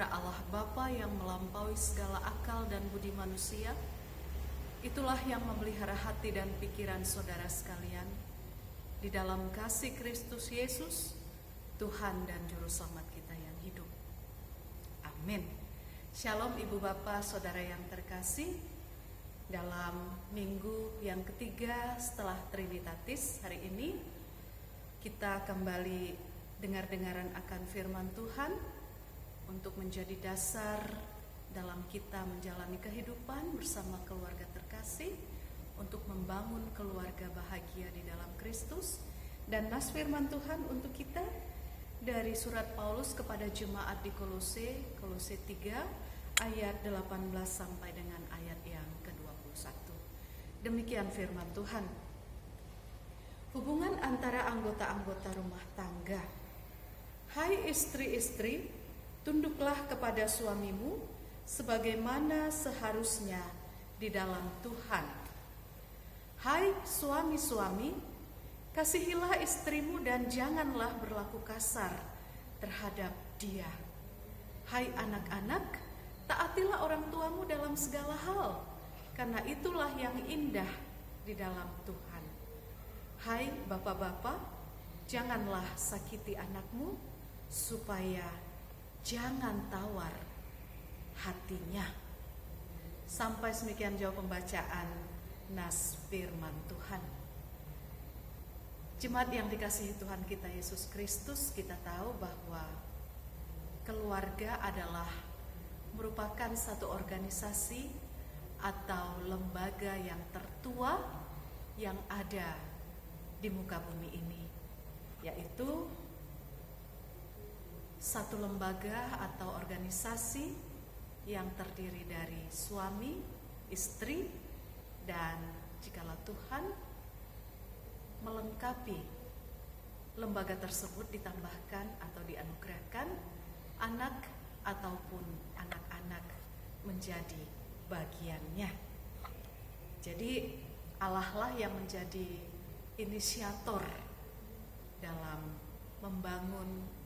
sejahtera Allah Bapa yang melampaui segala akal dan budi manusia, itulah yang memelihara hati dan pikiran saudara sekalian di dalam kasih Kristus Yesus, Tuhan dan Juru Selamat kita yang hidup. Amin. Shalom Ibu Bapak, saudara yang terkasih. Dalam minggu yang ketiga setelah Trinitatis, hari ini kita kembali dengar-dengaran akan firman Tuhan untuk menjadi dasar dalam kita menjalani kehidupan bersama keluarga terkasih, untuk membangun keluarga bahagia di dalam Kristus. Dan nas firman Tuhan untuk kita dari surat Paulus kepada jemaat di Kolose 3 ayat 18 sampai dengan ayat yang ke-21. Demikian firman Tuhan. Hubungan antara anggota-anggota rumah tangga. Hai istri-istri, tunduklah kepada suamimu sebagaimana seharusnya di dalam Tuhan. Hai suami-suami, kasihilah istrimu dan janganlah berlaku kasar terhadap dia. Hai anak-anak, taatilah orang tuamu dalam segala hal, karena itulah yang indah di dalam Tuhan. Hai bapak-bapak, janganlah sakiti anakmu, supaya jangan tawar hatinya. Sampai demikian jauh pembacaan nas firman Tuhan. Jemaat yang dikasihi Tuhan kita Yesus Kristus, kita tahu bahwa keluarga adalah merupakan satu organisasi atau lembaga yang tertua yang ada di muka bumi ini, yaitu satu lembaga atau organisasi yang terdiri dari suami, istri, dan jikalau Tuhan melengkapi lembaga tersebut, ditambahkan atau dianugerahkan anak ataupun anak-anak menjadi bagiannya. Jadi Allah lah yang menjadi inisiator dalam membangun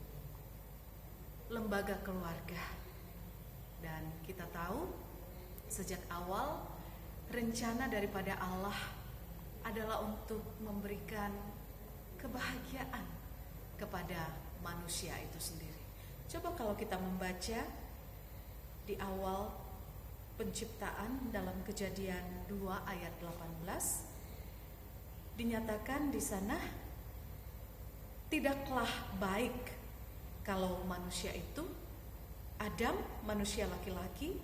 lembaga keluarga. Dan kita tahu sejak awal rencana daripada Allah adalah untuk memberikan kebahagiaan kepada manusia itu sendiri. Coba kalau kita membaca di awal penciptaan dalam Kejadian 2 ayat 18, dinyatakan di sana, tidaklah baik kalau manusia itu, Adam, manusia laki-laki,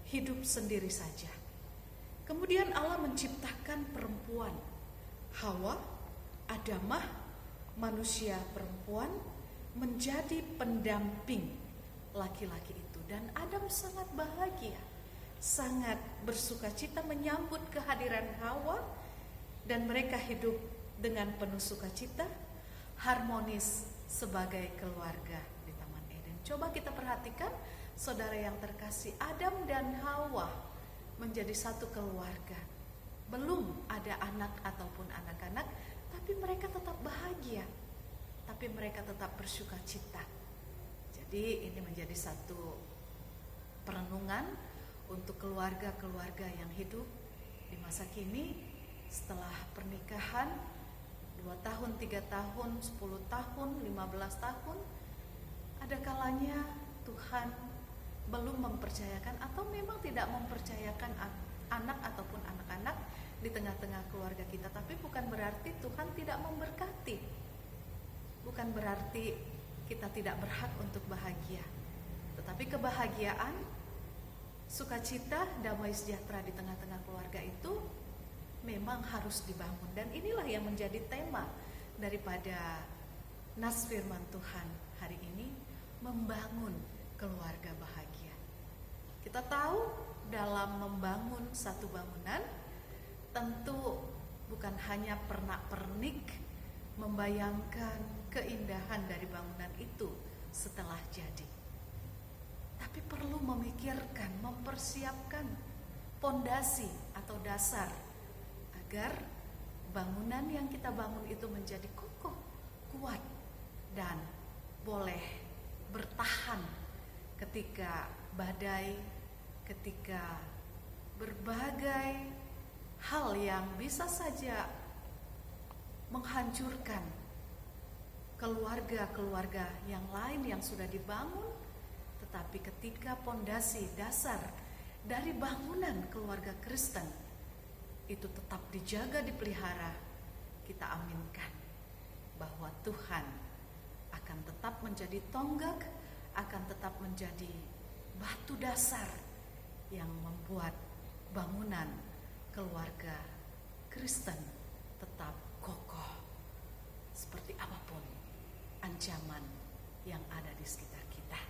hidup sendiri saja. Kemudian Allah menciptakan perempuan, Hawa, Adamah, manusia perempuan, menjadi pendamping laki-laki itu. Dan Adam sangat bahagia, sangat bersukacita menyambut kehadiran Hawa, dan mereka hidup dengan penuh sukacita, harmonis sebagai keluarga di Taman Eden. Coba kita perhatikan, saudara yang terkasih, Adam dan Hawa menjadi satu keluarga. Belum ada anak ataupun anak-anak, tapi mereka tetap bahagia, tapi mereka tetap bersukacita. Jadi ini menjadi satu perenungan untuk keluarga-keluarga yang hidup di masa kini. Setelah pernikahan 2 tahun, 3 tahun, 10 tahun, 15 tahun, ada kalanya Tuhan belum mempercayakan atau memang tidak mempercayakan anak ataupun anak-anak di tengah-tengah keluarga kita. Tapi bukan berarti Tuhan tidak memberkati, bukan berarti kita tidak berhak untuk bahagia. Tetapi kebahagiaan, sukacita, damai sejahtera di tengah-tengah keluarga itu memang harus dibangun. Dan inilah yang menjadi tema daripada nas firman Tuhan hari ini, membangun keluarga bahagia. Kita tahu dalam membangun satu bangunan, tentu bukan hanya pernak-pernik membayangkan keindahan dari bangunan itu setelah jadi, tapi perlu memikirkan, mempersiapkan pondasi atau dasar agar bangunan yang kita bangun itu menjadi kokoh, kuat, dan boleh bertahan ketika badai, ketika berbagai hal yang bisa saja menghancurkan keluarga-keluarga yang lain yang sudah dibangun, tetapi ketika pondasi dasar dari bangunan keluarga Kristen itu tetap dijaga, dipelihara, kita aminkan bahwa Tuhan akan tetap menjadi tonggak, akan tetap menjadi batu dasar yang membuat bangunan keluarga Kristen tetap kokoh seperti apapun ancaman yang ada di sekitar kita.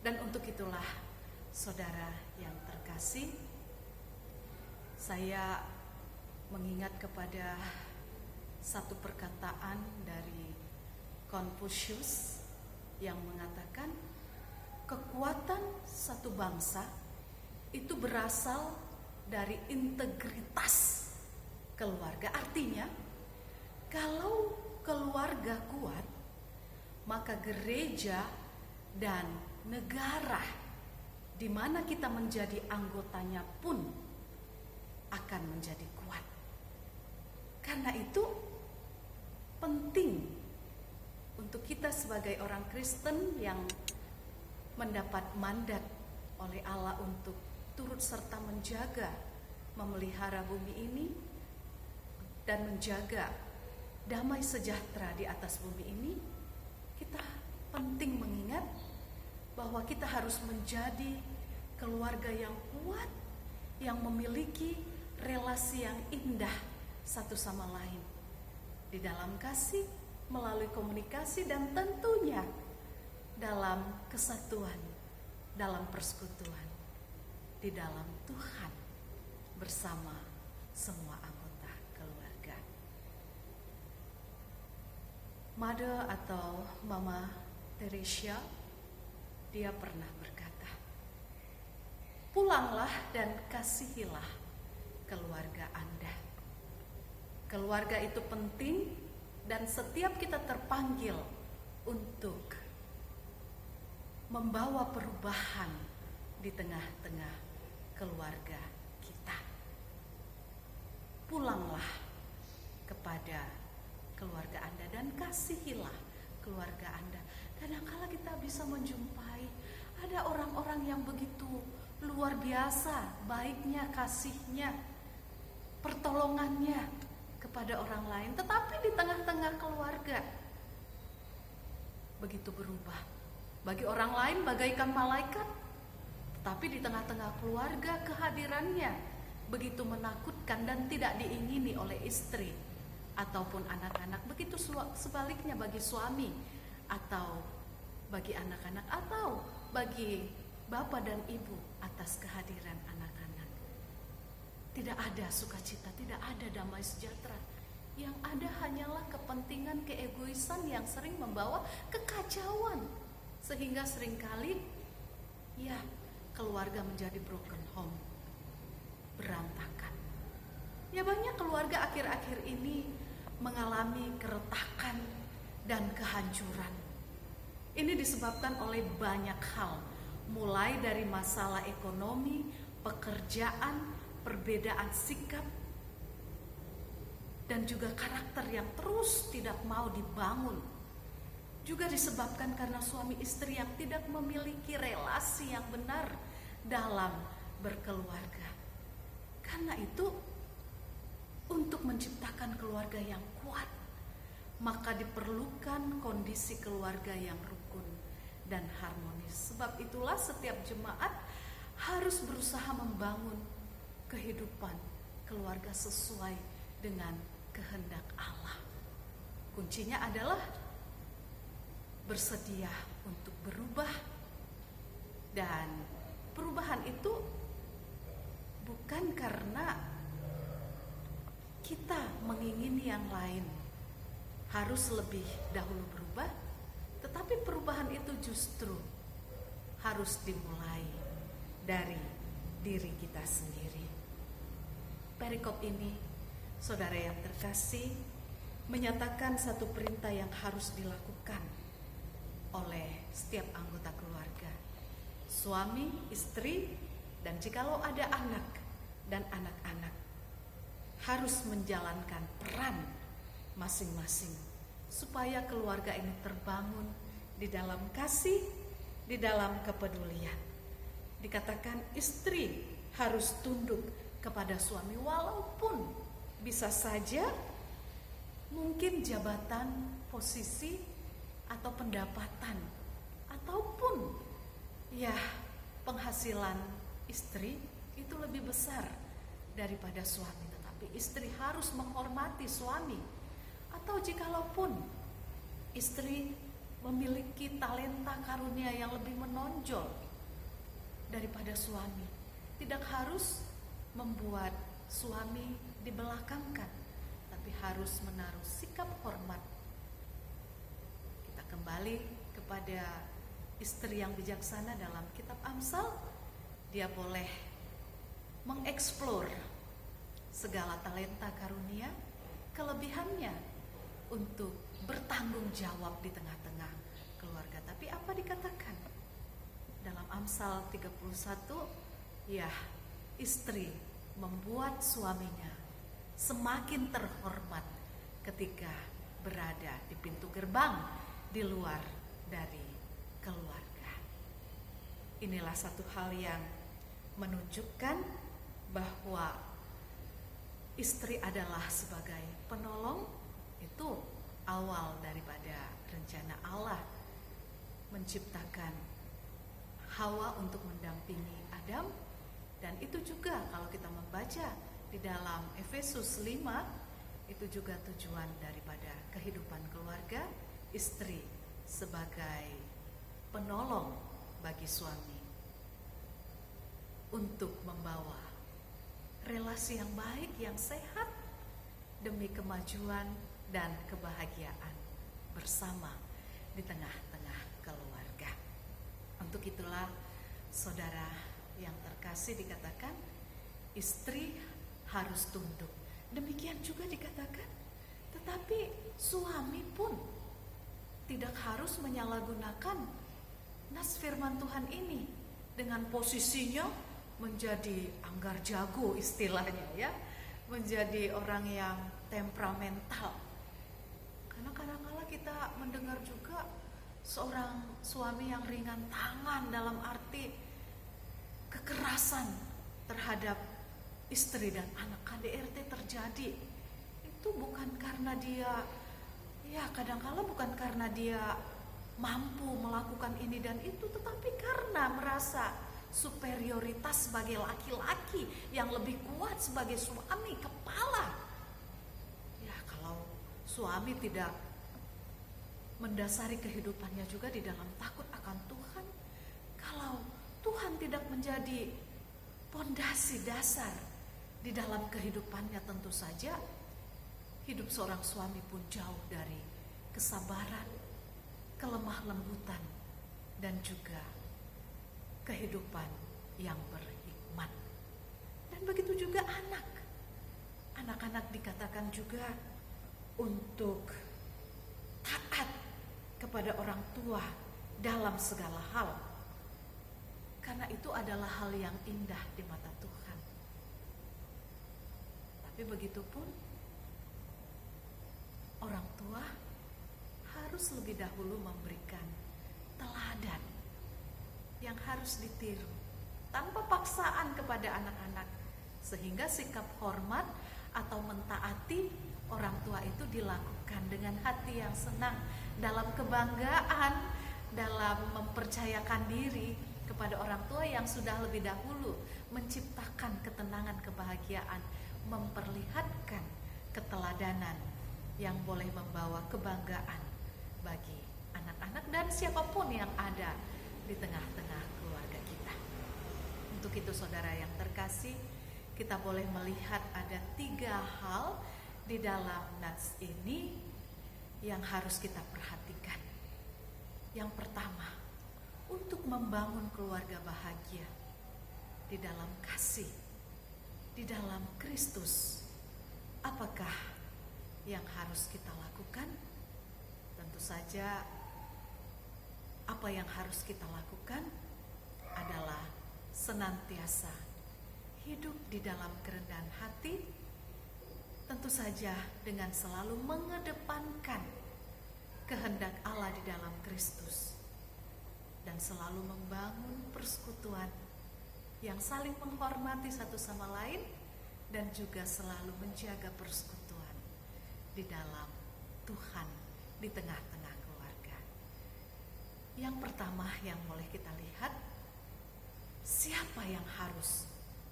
Dan untuk itulah, saudara yang terkasih, saya mengingat kepada satu perkataan dari Confucius yang mengatakan kekuatan satu bangsa itu berasal dari integritas keluarga. Artinya, kalau keluarga kuat, maka gereja dan negara di mana kita menjadi anggotanya pun akan menjadi kuat. Karena itu penting untuk kita sebagai orang Kristen yang mendapat mandat oleh Allah untuk turut serta menjaga, memelihara bumi ini dan menjaga damai sejahtera di atas bumi ini. Kita penting mengingat bahwa kita harus menjadi keluarga yang kuat, yang memiliki relasi yang indah satu sama lain di dalam kasih, melalui komunikasi, dan tentunya dalam kesatuan, dalam persekutuan di dalam Tuhan bersama semua anggota keluarga. Mother atau Mama Teresa, dia pernah berkata, pulanglah dan kasihilah keluarga Anda. Keluarga itu penting dan setiap kita terpanggil untuk membawa perubahan di tengah-tengah keluarga kita. Pulanglah kepada keluarga Anda dan kasihilah keluarga Anda. Kadang-kala kita bisa menjumpai ada orang-orang yang begitu luar biasa baiknya, kasihnya, pertolongannya kepada orang lain, tetapi di tengah-tengah keluarga begitu berubah. Bagi orang lain bagaikan malaikat, tetapi di tengah-tengah keluarga kehadirannya begitu menakutkan dan tidak diingini oleh istri ataupun anak-anak. Begitu sebaliknya bagi suami atau bagi anak-anak atau bagi bapak dan ibu atas kehadiran anak-anak. Tidak ada sukacita, tidak ada damai sejahtera. Yang ada hanyalah kepentingan, keegoisan yang sering membawa kekacauan. Sehingga seringkali ya keluarga menjadi broken home, berantakan. Ya banyak keluarga akhir-akhir ini mengalami keretakan dan kehancuran. Ini disebabkan oleh banyak hal, mulai dari masalah ekonomi, pekerjaan, perbedaan sikap, dan juga karakter yang terus tidak mau dibangun. Juga disebabkan karena suami istri yang tidak memiliki relasi yang benar dalam berkeluarga. Karena itu, untuk menciptakan keluarga yang kuat, maka diperlukan kondisi keluarga yang rukun dan harmonis. Sebab itulah setiap jemaat harus berusaha membangun kehidupan keluarga sesuai dengan kehendak Allah. Kuncinya adalah bersedia untuk berubah, dan perubahan itu bukan karena kita mengingini yang lain harus lebih dahulu berubah, tetapi perubahan itu justru harus dimulai dari diri kita sendiri. Perikop ini, saudara yang terkasih, menyatakan satu perintah yang harus dilakukan oleh setiap anggota keluarga, suami, istri, dan jikalau ada anak dan anak-anak harus menjalankan peran masing-masing supaya keluarga ini terbangun di dalam kasih, di dalam kepedulian. Dikatakan istri harus tunduk kepada suami walaupun bisa saja mungkin jabatan, posisi, atau pendapatan, ataupun ya penghasilan istri itu lebih besar daripada suami. Tetapi istri harus menghormati suami. Atau jikalaupun istri memiliki talenta karunia yang lebih menonjol daripada suami, tidak harus membuat suami dibelakangkan, tapi harus menaruh sikap hormat. Kita kembali kepada istri yang bijaksana dalam kitab Amsal. Dia boleh mengeksplor segala talenta karunia, kelebihannya untuk bertanggung jawab di tengah-tengah keluarga. Tapi apa dikatakan dalam Amsal 31? Ya, istri membuat suaminya semakin terhormat ketika berada di pintu gerbang di luar dari keluarga. Inilah satu hal yang menunjukkan bahwa istri adalah sebagai penolong. Itu awal daripada rencana Allah menciptakan Hawa untuk mendampingi Adam. Dan itu juga kalau kita membaca di dalam Efesus 5, itu juga tujuan daripada kehidupan keluarga, istri sebagai penolong bagi suami untuk membawa relasi yang baik, yang sehat demi kemajuan dan kebahagiaan bersama di tengah-tengah keluarga. Untuk itulah saudara yang terkasih, dikatakan istri harus tunduk. Demikian juga dikatakan, tetapi suami pun tidak harus menyalahgunakan nas firman Tuhan ini dengan posisinya menjadi anggar jago istilahnya ya, menjadi orang yang temperamental. Karena kadang-kala kita mendengar juga seorang suami yang ringan tangan dalam arti kekerasan terhadap istri dan anak. KDRT terjadi itu bukan karena dia, ya kadang-kala bukan karena dia mampu melakukan ini dan itu, tetapi karena merasa superioritas sebagai laki-laki yang lebih kuat sebagai suami, kepala. Ya, kalau suami tidak mendasari kehidupannya juga di dalam takut akan Tuhan, kalau Tuhan tidak menjadi pondasi dasar di dalam kehidupannya, tentu saja hidup seorang suami pun jauh dari kesabaran, kelemah lembutan, dan juga kehidupan yang berhikmat. Dan begitu juga anak. Anak-anak dikatakan juga untuk taat kepada orang tua dalam segala hal. Karena itu adalah hal yang indah di mata Tuhan. Tapi begitupun orang tua harus lebih dahulu memberikan teladan yang harus ditiru tanpa paksaan kepada anak-anak, sehingga sikap hormat atau mentaati orang tua itu dilakukan dengan hati yang senang, dalam kebanggaan, dalam mempercayakan diri kepada orang tua yang sudah lebih dahulu menciptakan ketenangan, kebahagiaan, memperlihatkan keteladanan yang boleh membawa kebanggaan bagi anak-anak dan siapapun yang ada di tengah-tengah keluarga kita. Untuk itu saudara yang terkasih, kita boleh melihat ada 3 hal di dalam nats ini yang harus kita perhatikan. Yang pertama, untuk membangun keluarga bahagia di dalam kasih, di dalam Kristus, apakah yang harus kita lakukan? Tentu saja apa yang harus kita lakukan adalah senantiasa hidup di dalam kerendahan hati, tentu saja dengan selalu mengedepankan kehendak Allah di dalam Kristus, dan selalu membangun persekutuan yang saling menghormati satu sama lain, dan juga selalu menjaga persekutuan di dalam Tuhan di tengah-tengah keluarga. Yang pertama yang boleh kita lihat, siapa yang harus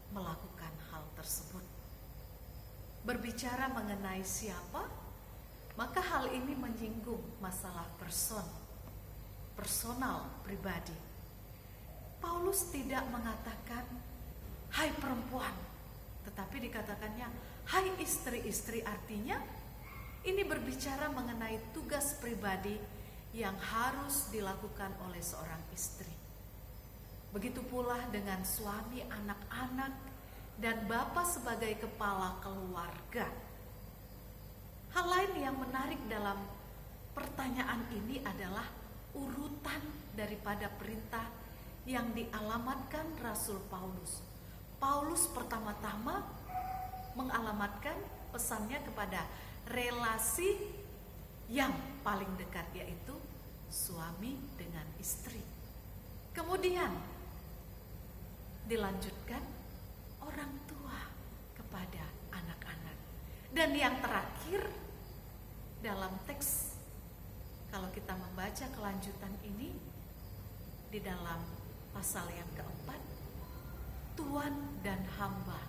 melakukan hal tersebut? Berbicara mengenai siapa, maka hal ini menyinggung masalah personal pribadi. Paulus tidak mengatakan hai perempuan, tetapi dikatakannya hai istri-istri. Artinya ini berbicara mengenai tugas pribadi yang harus dilakukan oleh seorang istri. Begitu pula dengan suami, anak-anak, dan bapak sebagai kepala keluarga. Hal lain yang menarik dalam pertanyaan ini adalah urutan daripada perintah yang dialamatkan Rasul Paulus. Paulus pertama-tama mengalamatkan pesannya kepada relasi yang paling dekat, yaitu suami dengan istri. Kemudian dilanjutkan orang tua kepada anak-anak. Dan yang terakhir dalam teks, kalau kita membaca kelanjutan ini di dalam pasal yang keempat, tuan dan hamba.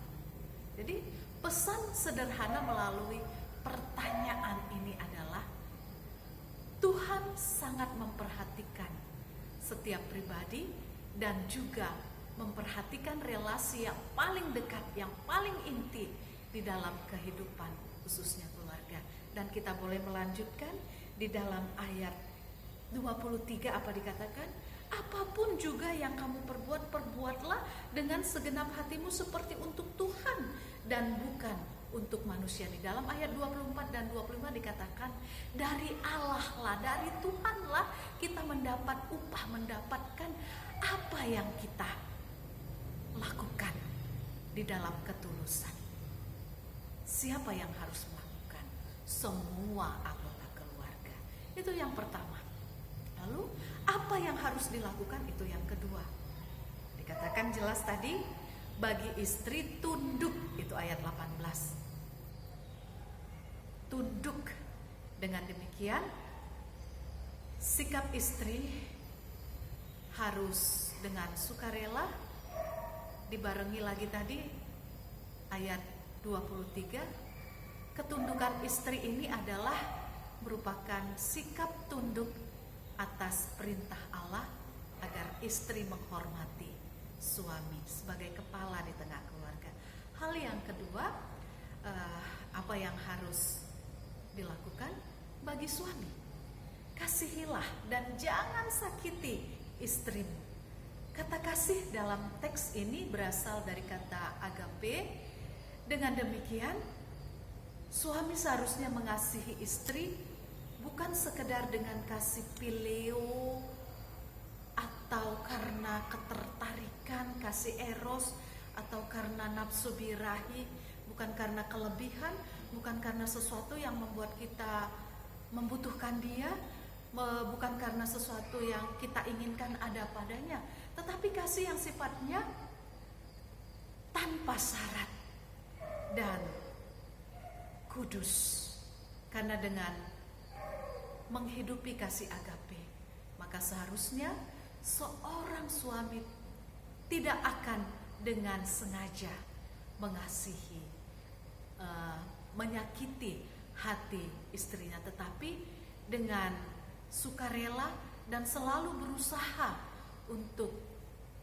Jadi pesan sederhana melalui pertanyaan ini adalah Tuhan sangat memperhatikan setiap pribadi dan juga memperhatikan relasi yang paling dekat, yang paling inti di dalam kehidupan khususnya keluarga. Dan kita boleh melanjutkan di dalam ayat 23 apa dikatakan? Apapun juga yang kamu perbuat, perbuatlah dengan segenap hatimu seperti untuk Tuhan dan bukan untuk manusia. Di dalam ayat 24 dan 25 dikatakan, dari Allah lah, dari Tuhan lah kita mendapat upah, mendapatkan apa yang kita lakukan di dalam ketulusan. Siapa yang harus melakukan? Semua anggota keluarga. Itu yang pertama. Lalu apa yang harus dilakukan? Itu yang kedua. Dikatakan jelas tadi, bagi istri tunduk, itu ayat 18. Tunduk. Dengan demikian sikap istri harus dengan sukarela, dibarengi lagi tadi ayat 23, ketundukan istri ini adalah merupakan sikap tunduk atas perintah Allah agar istri menghormati suami sebagai kepala di tengah keluarga. Hal yang kedua, apa yang harus dilakukan bagi suami? Kasihilah dan jangan sakiti istrimu. Kata kasih dalam teks ini berasal dari kata agape. Dengan demikian, suami seharusnya mengasihi istri bukan sekedar dengan kasih phileo atau karena ketertarikan, kasih eros, atau karena nafsu birahi, bukan karena kelebihan, bukan karena sesuatu yang membuat kita membutuhkan dia, bukan karena sesuatu yang kita inginkan ada padanya, tetapi kasih yang sifatnya tanpa syarat dan kudus. Karena dengan menghidupi kasih agape, maka seharusnya seorang suami tidak akan dengan sengaja mengasihi, menyakiti hati istrinya, tetapi dengan sukarela dan selalu berusaha untuk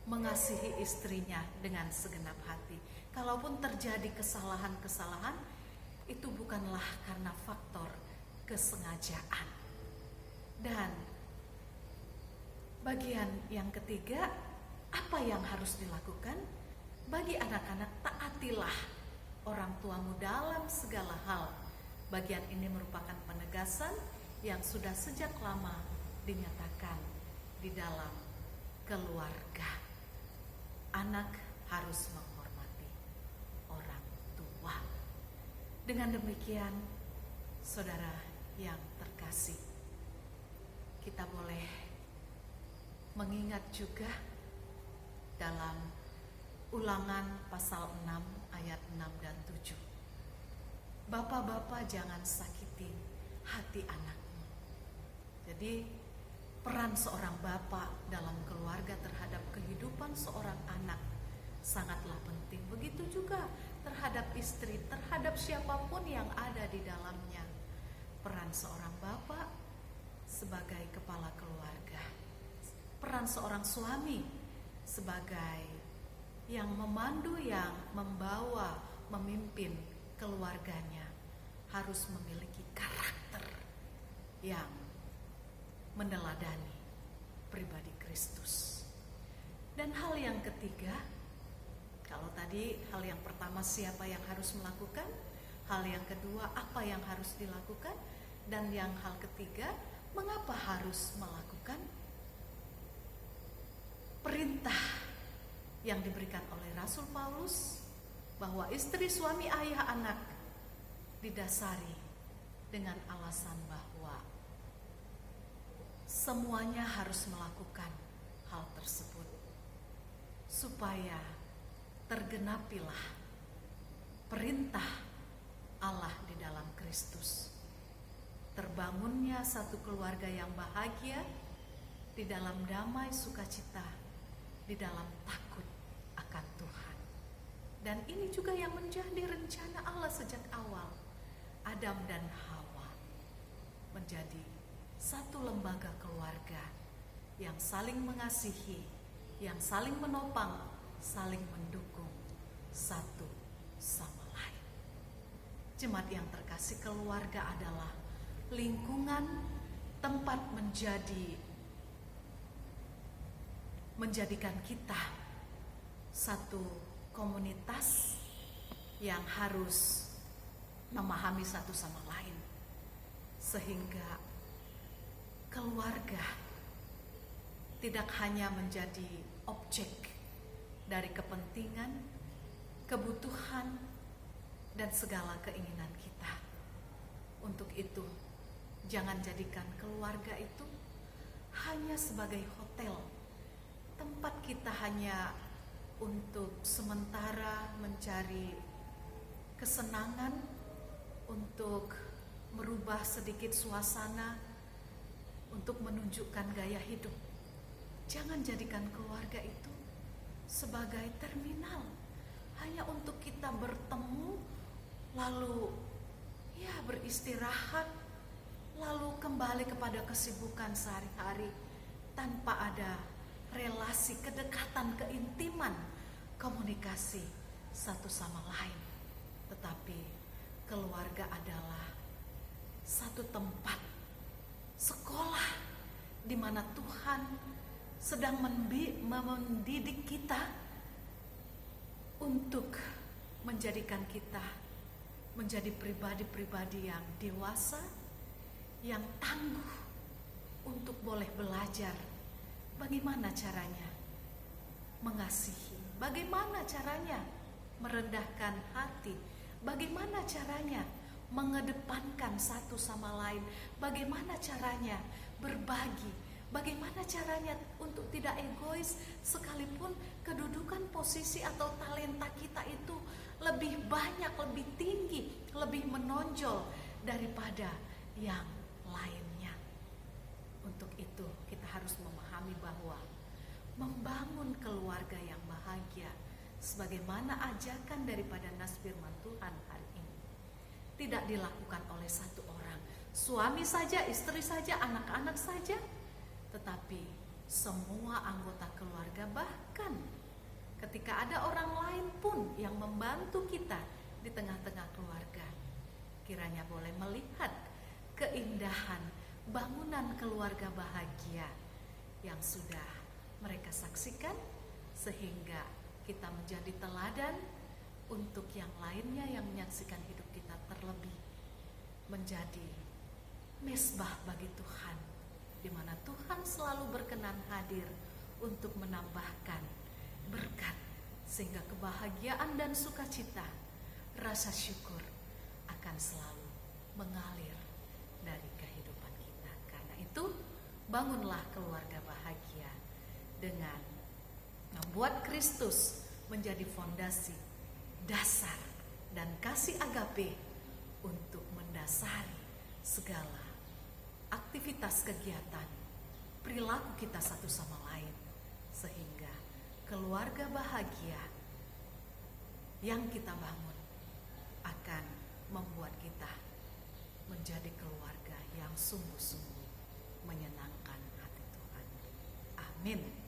mengasihi istrinya dengan segenap hati. Kalaupun terjadi kesalahan-kesalahan, itu bukanlah karena faktor kesengajaan. Dan bagian yang ketiga, apa yang harus dilakukan? Bagi anak-anak, taatilah orang tuamu dalam segala hal. Bagian ini merupakan penegasan yang sudah sejak lama dinyatakan di dalam keluarga. anak harus menghormati orang tua. Dengan demikian, saudara yang terkasih, kita boleh mengingat juga dalam Ulangan pasal 6 ayat 6 dan 7. Bapak-bapak jangan sakiti hati anakmu. Jadi peran seorang bapak dalam keluarga terhadap kehidupan seorang anak sangatlah penting. Begitu juga terhadap istri, terhadap siapapun yang ada di dalamnya. Peran seorang bapak sebagai kepala keluarga, peran seorang suami sebagai yang memandu, yang membawa, memimpin keluarganya, harus memiliki karakter yang meneladani pribadi Kristus. Dan hal yang ketiga, kalau tadi hal yang pertama siapa yang harus melakukan, hal yang kedua apa yang harus dilakukan, dan yang hal ketiga mengapa harus melakukan. Perintah yang diberikan oleh Rasul Paulus bahwa istri, suami, ayah, anak didasari dengan alasan bahwa semuanya harus melakukan hal tersebut supaya tergenapilah perintah Allah di dalam Kristus. Terbangunnya satu keluarga yang bahagia di dalam damai sukacita, di dalam takut akan Tuhan. Dan ini juga yang menjadi rencana Allah sejak awal. Adam dan Hawa menjadi satu lembaga keluarga yang saling mengasihi, yang saling menopang, saling mendukung satu sama lain. Jemaat yang terkasih, keluarga adalah lingkungan tempat menjadikan kita satu komunitas yang harus memahami satu sama lain, sehingga keluarga tidak hanya menjadi objek dari kepentingan, kebutuhan, dan segala keinginan kita. Untuk itu, jangan jadikan keluarga itu hanya sebagai hotel, tempat kita hanya untuk sementara mencari kesenangan, untuk merubah sedikit suasana, untuk menunjukkan gaya hidup. Jangan jadikan keluarga itu sebagai terminal, hanya untuk kita bertemu, lalu beristirahat, lalu kembali kepada kesibukan sehari-hari tanpa ada relasi, kedekatan, keintiman, komunikasi satu sama lain. Tetapi keluarga adalah satu tempat sekolah di mana Tuhan sedang mendidik kita untuk menjadikan kita menjadi pribadi-pribadi yang dewasa, yang tangguh untuk boleh belajar bagaimana caranya mengasihi, bagaimana caranya merendahkan hati, bagaimana caranya mengedepankan satu sama lain, bagaimana caranya berbagi, bagaimana caranya untuk tidak egois sekalipun kedudukan, posisi atau talenta kita itu lebih banyak, lebih tinggi, lebih menonjol daripada yang lainnya. Untuk itu kita harus memahami bahwa membangun keluarga yang bahagia sebagaimana ajakan daripada nas firman Tuhan hari ini tidak dilakukan oleh satu orang, suami saja, istri saja, anak-anak saja, tetapi semua anggota keluarga, bahkan ketika ada orang lain pun yang membantu kita di tengah-tengah keluarga, kiranya boleh melihat keindahan bangunan keluarga bahagia yang sudah mereka saksikan, sehingga kita menjadi teladan untuk yang lainnya yang menyaksikan hidup kita, terlebih menjadi mesbah bagi Tuhan, di mana Tuhan selalu berkenan hadir untuk menambahkan berkat sehingga kebahagiaan dan sukacita, rasa syukur akan selalu mengalir dari kehidupan kita. Karena itu, bangunlah keluarga bahagia dengan membuat Kristus menjadi fondasi, dasar, dan kasih agape untuk mendasari segala aktivitas kegiatan, perilaku kita satu sama lain, sehingga keluarga bahagia yang kita bangun akan membuat kita menjadi keluarga yang sungguh-sungguh menyenangkan hati Tuhan. Amin.